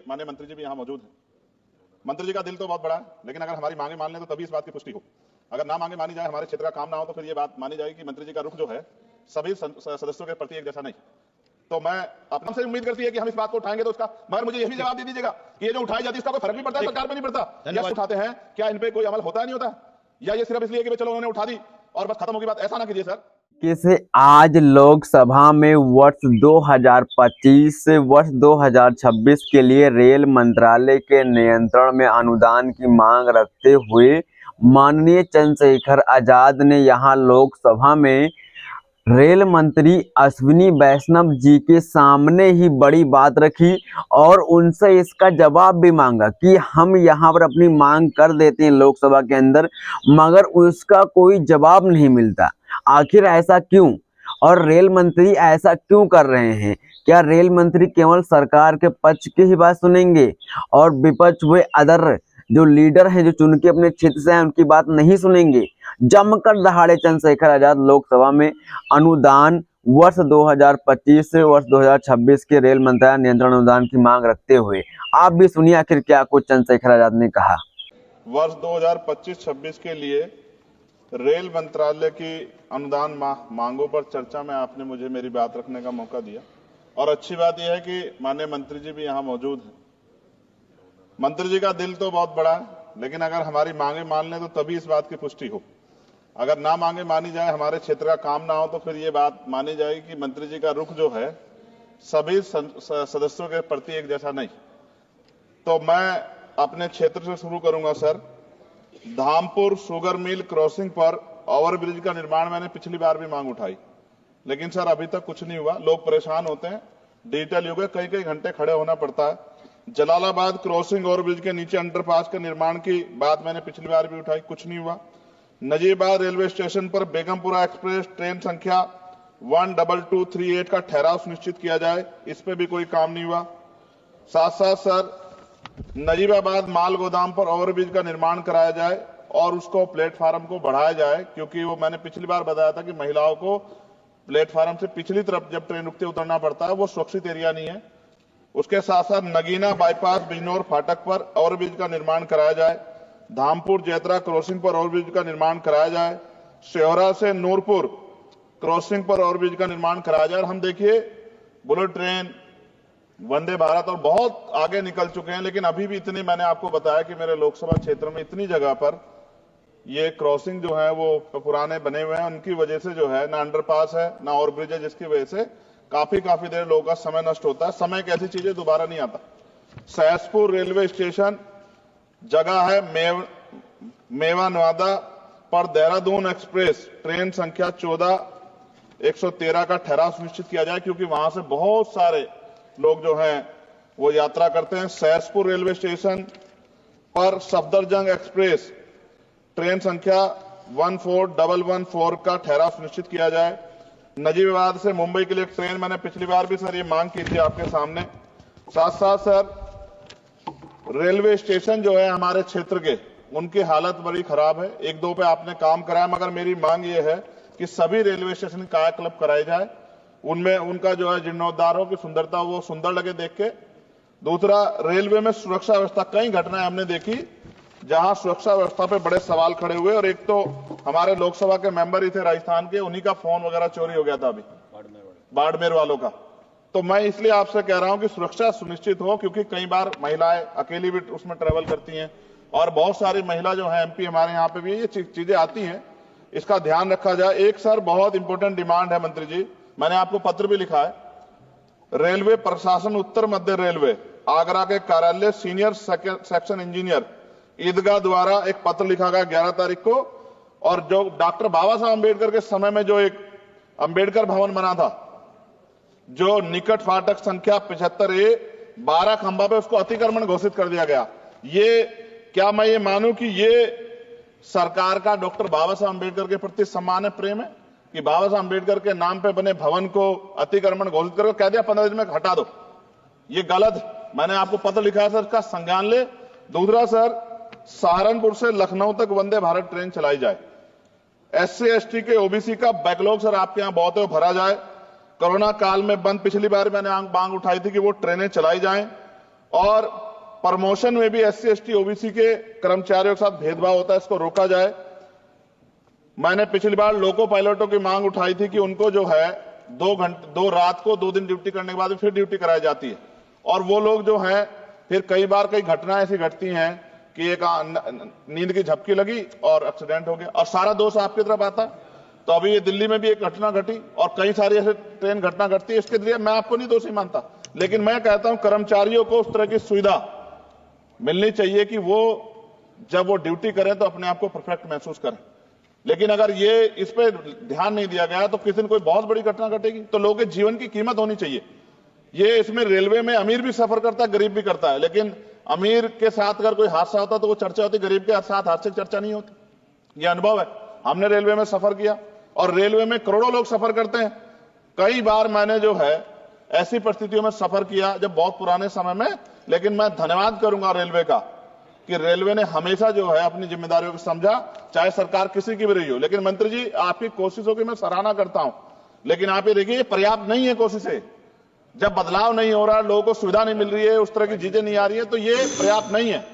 माननीय मंत्री जी भी यहाँ मौजूद हैं। मंत्री जी का दिल तो बहुत बड़ा है, लेकिन अगर हमारी मांगे मान लें तो तभी इस बात की पुष्टि हो। अगर ना मांगे मानी जाए, हमारे क्षेत्र का काम ना हो, तो फिर ये बात मानी जाएगी कि मंत्री जी का रुख जो है सभी सदस्यों के प्रति एक जैसा नहीं। तो मैं अपने से उम्मीद करती है कि हम इस बात को उठाएंगे तो उसका, मगर मुझे ये भी जवाब दे दीजिएगा कि ये जो उठाई जाती है इसका कोई फर्क भी पड़ता है सरकार पे? नहीं पड़ता। या उठाते हैं, क्या इन पे कोई अमल होता है, नहीं होता? या ये सिर्फ इसलिए कि चलो उन्होंने उठा दी और बस खत्म होगी बात? ऐसा ना कीजिए सर। से आज लोकसभा में वर्ष 2025 से वर्ष 2026 के लिए रेल मंत्रालय के नियंत्रण में अनुदान की मांग रखते हुए माननीय चंद्रशेखर आजाद ने यहां लोकसभा में रेल मंत्री अश्विनी वैष्णव जी के सामने ही बड़ी बात रखी और उनसे इसका जवाब भी मांगा कि हम यहाँ पर अपनी मांग कर देते हैं लोकसभा के अंदर, मगर उसका कोई जवाब नहीं मिलता। आखिर ऐसा क्यों? और रेल मंत्री ऐसा क्यों कर रहे हैं? क्या रेल मंत्री केवल सरकार के पक्ष की ही बात सुनेंगे और विपक्ष व अदर जो लीडर हैं जो चुन के अपने क्षेत्र से हैं उनकी बात नहीं सुनेंगे? जमकर दहाड़े चंद्रशेखर आजाद लोकसभा में अनुदान वर्ष 2025 से वर्ष 2026 के रेल मंत्रालय नियंत्रण अनुदान की मांग रखते हुए आप भी सुनिए आखिर क्या कुछ चंद्रशेखर आजाद ने कहा। वर्ष 2025-26 के लिए रेल मंत्रालय की अनुदान मांगों पर चर्चा में आपने मुझे मेरी बात रखने का मौका दिया, और अच्छी बात यह है कि माननीय मंत्री जी भी यहाँ मौजूद हैं। मंत्री जी का दिल तो बहुत बड़ा है, लेकिन अगर हमारी मांगे मान लें तो तभी इस बात की पुष्टि हो। अगर ना मांगे मानी जाए, हमारे क्षेत्र का काम ना हो, तो फिर ये बात मानी जाएगी कि मंत्री जी का रुख जो है सभी सदस्यों के प्रति एक जैसा नहीं। तो मैं अपने क्षेत्र से शुरू करूंगा sir. Dhampur sugar mill crossing पर ओवरब्रिज का निर्माण मैंने पिछली बार भी मांग उठाई, लेकिन सर अभी तक कुछ नहीं हुआ। लोग परेशान होते हैं, डिजिटल युग है, कई कई घंटे खड़े होना पड़ता है। जलालाबाद क्रॉसिंग ओवरब्रिज के नीचे अंडरपास के निर्माण की बात मैंने पिछली बार भी उठाई, कुछ नहीं हुआ। नजीबाबाद रेलवे स्टेशन पर बेगमपुरा एक्सप्रेस ट्रेन संख्या 12238 का ठहराव सुनिश्चित किया जाए, इस पे भी कोई काम नहीं हुआ। साथ साथ सर नजीबाबाद माल गोदाम पर ओवरब्रिज का निर्माण कराया जाए और उसको प्लेटफार्म को बढ़ाया जाए, क्योंकि वो मैंने पिछली बार बताया था कि महिलाओं को प्लेटफार्म से पिछली तरफ जब ट्रेन रुकते उतरना पड़ता है, वो सुरक्षित एरिया नहीं है। उसके साथ साथ नगीना बाईपास बिजनौर फाटक पर ओवरब्रिज का निर्माण कराया जाए। धामपुर जैतरा क्रॉसिंग पर ओवरब्रिज का निर्माण कराया जाए। शेहरा से नूरपुर क्रॉसिंग पर ओवरब्रिज का निर्माण कराया जाए। हम देखिए बुलेट ट्रेन, वंदे भारत और बहुत आगे निकल चुके हैं, लेकिन अभी भी इतनी, मैंने आपको बताया कि मेरे लोकसभा क्षेत्र में इतनी जगह पर ये क्रॉसिंग जो है वो पुराने बने हुए हैं, उनकी वजह से जो है ना अंडरपास है ना ओवरब्रिज है, जिसकी वजह से काफी देर लोगों का समय नष्ट होता है। समय एक ऐसी चीज है दोबारा नहीं आता। सहसपुर रेलवे स्टेशन जगह है मेवा नवादा पर देहरादून एक्सप्रेस ट्रेन संख्या 14113 का ठहराव सुनिश्चित किया जाए, क्योंकि वहां से बहुत सारे लोग जो हैं वो यात्रा करते हैं। सहसपुर रेलवे स्टेशन पर सफदरजंग एक्सप्रेस ट्रेन संख्या 14114 का ठहराव सुनिश्चित किया जाए। नजीबाबाद से मुंबई के लिए ट्रेन, मैंने पिछली बार भी सर ये मांग की थी आपके सामने। साथ साथ सर रेलवे स्टेशन जो है हमारे क्षेत्र के, उनकी हालत बड़ी खराब है। एक दो पे आपने काम कराया, मगर मेरी मांग ये है कि सभी रेलवे स्टेशन कायाकल्प कराए जाए, उनमें उनका जो है जीर्णोद्धार हो, की सुंदरता वो सुंदर लगे देख के। दूसरा, रेलवे में सुरक्षा व्यवस्था, कई घटनाएं हमने देखी जहां सुरक्षा व्यवस्था पे बड़े सवाल खड़े हुए। और एक तो हमारे लोकसभा के मेंबर ही थे राजस्थान के, उन्हीं का फोन वगैरह चोरी हो गया था अभी बाड़मेर वालों का। तो मैं इसलिए आपसे कह रहा हूं कि सुरक्षा सुनिश्चित हो, क्योंकि कई बार महिलाएं अकेली भी उसमें ट्रेवल करती हैं और बहुत सारी महिला जो है एमपी हमारे यहाँ पे भी ये चीजें आती हैं, इसका ध्यान रखा जाए। एक सर बहुत इंपॉर्टेंट डिमांड है मंत्री जी, मैंने आपको पत्र भी लिखा है। रेलवे प्रशासन उत्तर मध्य रेलवे आगरा के कार्यालय सीनियर सेक्शन इंजीनियर ईदगाह द्वारा एक पत्र लिखा गया 11 तारीख को, और जो डॉक्टर बाबा साहब अम्बेडकर के समय में जो एक अम्बेडकर भवन बना था, जो निकट फाटक संख्या 75A 12 खंबा पे, उसको अतिक्रमण घोषित कर दिया गया। ये क्या मैं ये मानूं कि ये सरकार का डॉक्टर बाबा साहब अम्बेडकर के प्रति सम्मान है, प्रेम है, कि बाबा साहब अम्बेडकर के नाम पे बने भवन को अतिक्रमण घोषित करके कह दिया 15 दिन में हटा दो? ये गलत। मैंने आपको पत्र लिखा है सर, इसका संज्ञान ले। दूसरा सर, सहारनपुर से लखनऊ तक वंदे भारत ट्रेन चलाई जाए। SC ST के OBC का बैकलॉग सर आपके यहां बहुत है, भरा जाए। कोरोना काल में बंद, पिछली बार मैंने मांग उठाई थी कि वो ट्रेनें चलाई जाएं। और प्रमोशन में भी SC ST OBC के कर्मचारियों के साथ भेदभाव होता है, इसको रोका जाए। मैंने पिछली बार लोको पायलटों की मांग उठाई थी कि उनको जो है 2 रात को 2 दिन ड्यूटी करने के बाद फिर ड्यूटी कराई जाती है, और वो लोग जो है फिर कई बार कई घटनाएं ऐसी घटती हैं कि एक नींद की झपकी लगी और एक्सीडेंट हो गया और सारा दोष आपकी तरफ आता। तो अभी ये दिल्ली में भी एक घटना घटी और कई सारी ऐसे ट्रेन घटना घटती है, इसके लिए मैं आपको नहीं दोषी मानता, लेकिन मैं कहता हूं कर्मचारियों को उस तरह की सुविधा मिलनी चाहिए कि वो जब वो ड्यूटी करें तो अपने आप को परफेक्ट महसूस करें। लेकिन अगर ये इस पे ध्यान नहीं दिया गया तो किसी दिन कोई बहुत बड़ी घटना घटेगी, तो लोगों के जीवन की कीमत होनी चाहिए। ये इसमें रेलवे में अमीर भी सफर करता है, गरीब भी करता है, लेकिन अमीर के साथ अगर कोई हादसा होता तो वो चर्चा होती, गरीब के साथ हादसे की चर्चा नहीं होती। ये अनुभव है, हमने रेलवे में सफर किया और रेलवे में करोड़ों लोग सफर करते हैं। कई बार मैंने जो है ऐसी परिस्थितियों में सफर किया जब बहुत पुराने समय में, लेकिन मैं धन्यवाद करूंगा रेलवे का कि रेलवे ने हमेशा जो है अपनी जिम्मेदारियों को समझा, चाहे सरकार किसी की भी रही हो। लेकिन मंत्री जी, आपकी कोशिशों की मैं सराहना करता हूं, लेकिन आप ये देखिए पर्याप्त नहीं है कोशिशें। जब बदलाव नहीं हो रहा, लोगों को सुविधा नहीं मिल रही है, उस तरह की चीजें नहीं आ रही है, तो ये पर्याप्त नहीं है।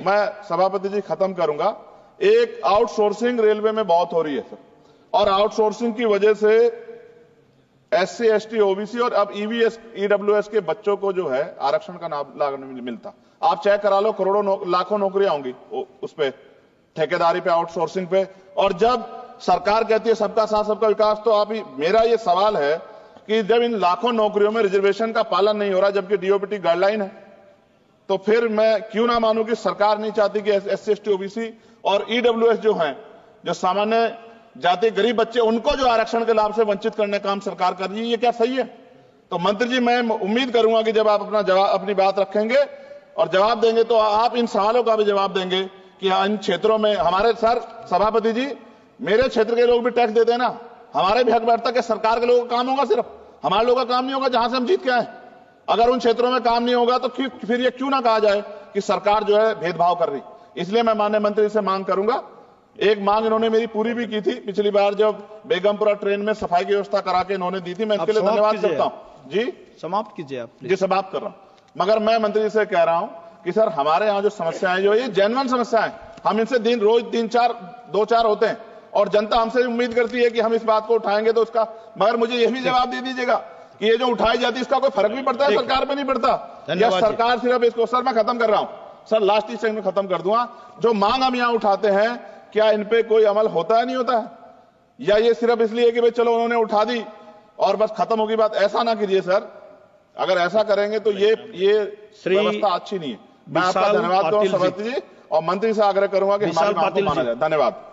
मैं सभापति जी खत्म करूंगा। एक आउटसोर्सिंग रेलवे में बहुत हो रही है सर, और आउटसोर्सिंग की वजह से SC ST OBC और अब EVS EWS के बच्चों को जो है आरक्षण का लाभ नहीं मिलता। आप चेक करा लो, करोड़ों लाखों नौकरियां होंगी उस पे, ठेकेदारी पे, आउटसोर्सिंग पे। और जब सरकार कहती है सबका साथ सबका विकास, तो आप मेरा ये सवाल है कि जब इन लाखों नौकरियों में रिजर्वेशन का पालन नहीं हो रहा, जबकि DOPT गाइडलाइन है, तो फिर मैं क्यों ना मानूं कि सरकार नहीं चाहती कि SC ST OBC और EWS जो हैं, जो सामान्य जाति गरीब बच्चे, उनको जो आरक्षण के लाभ से वंचित करने का काम सरकार कर रही है। ये क्या सही है? तो मंत्री जी, मैं उम्मीद करूंगा कि जब आप अपनी बात रखेंगे और जवाब देंगे तो आप इन सवालों का भी जवाब देंगे कि इन क्षेत्रों में हमारे सर सभापति जी, मेरे क्षेत्र के लोग भी टैक्स देते हैं ना, हमारे भी हक बैठता कि सरकार के लोगों का काम होगा, सिर्फ हमारे लोगों का काम नहीं होगा जहां से हम जीत के आए। अगर उन क्षेत्रों में काम नहीं होगा तो फिर ये क्यों ना कहा जाए कि सरकार जो है भेदभाव कर रही। इसलिए मैं माननीय मंत्री से मांग करूंगा, एक मांग इन्होंने मेरी पूरी भी की थी पिछली बार जब बेगमपुरा ट्रेन में सफाई की व्यवस्था करा के इन्होंने दी थी, मैं इसके लिए धन्यवाद करता हूं। जी समाप्त कीजिए आप। जी समाप्त कर रहा हूं, मगर मैं मंत्री जी से कह रहा हूं कि सर हमारे यहाँ जो समस्याएं जो ये जेन्युइन समस्याएं, हम इनसे रोज 2-4 होते हैं और जनता हमसे उम्मीद करती है कि हम इस बात को उठाएंगे तो उसका, मगर मुझे यह भी जवाब दे दीजिएगा कि ये जो उठाई जाती है इसका कोई फर्क भी पड़ता है, सरकार पे नहीं पड़ता, या सरकार सिर्फ इसको। सर मैं खत्म कर रहा हूं सर, लास्ट ही सेकंड में खत्म कर दूंगा। जो मांग हम यहाँ उठाते हैं, क्या इन पे कोई अमल होता है, नहीं होता है, या ये सिर्फ इसलिए कि भाई चलो उन्होंने उठा दी और बस खत्म होगी बात? ऐसा ना कीजिए सर, अगर ऐसा करेंगे तो ये व्यवस्था अच्छी नहीं है। मैं आपका धन्यवाद दूं सभापति जी, और मंत्री से आग्रह करूंगा कि हमारी मांग को माना जाए। धन्यवाद।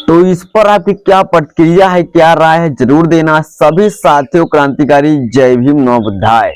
तो इस पर आपकी क्या प्रतिक्रिया है, क्या राय है, जरूर देना। सभी साथियों, क्रांतिकारी जय भीम नवोदय।